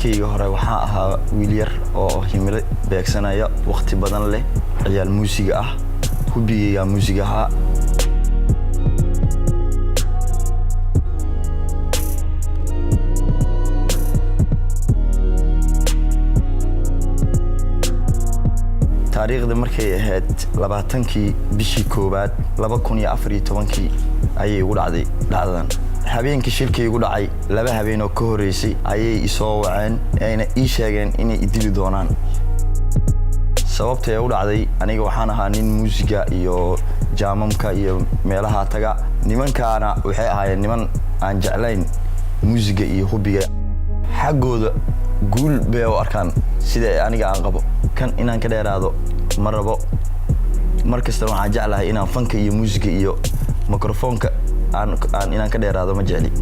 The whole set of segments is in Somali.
Jiilkayga hore waxaa ahaa wiil yar oo himilo beegsanaya waqti badan leh ciyaal muusiga ah hubiyay muusigaha taariikhda markay ahayd 20kii bishii koobaad 2014 ayay ugu dhacday dhacdadan habeenkii shilkii ugu dhacay laba habeen oo ka horeysay ayay isoo waceen ayna ii sheegeen inay idili doonaan sababtay u dhacday aniga waxaan ahaa nin muusiga iyo jaamamka iyo meelaha taga nimankaana waxay ahaayeen niman aan jeclayn muusiga iyo hubiga xagooda guul bay u arkaan sida aniga aan qabo kan inaan ka dheeraado ma rabo markasta waxaan jeclahay inaan fanka iyo muusiga iyo mikrofoonka aan inaan ka dheeraado ma jecli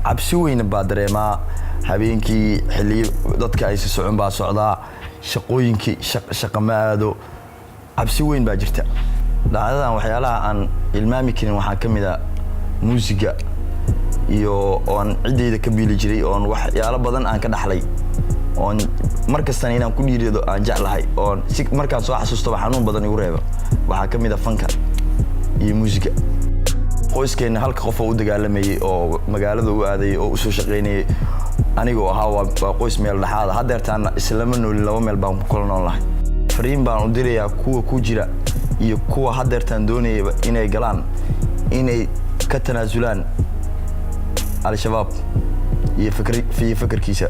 cabsi weyn baa dareemaa habeenkii xilli dadka ay socon baa socdaa shaqooyinkii shaqamaado cabsi weyn baa jirta dhacdadan waxyaalaha aan ilmaami karin waxaa kamid ah muusiga iyo oon cidayda ka biili jiray oon waxyaalo badan aan ka dhaxlay oon markasta inaan ku dhiirido aan jeclahay oon si markaan soo xasuusto xanuun badan igu reeba waxaa kamid ah fanka iyo muusiga qoyskeena halka qof oo u dagaalamayay oo magaalada u aaday oo u soo shaqeynayay anigoo ahaa waa qoys meel dhaxaad ah hadeertaan islaama noolin laba meel baan ku kala noolahay fariin baan u dirayaa kuwa ku jira iyo kuwa hadeertaan doonayay inay galaan inay ka tanaasulaan al-shabaab iyo fikirkiisa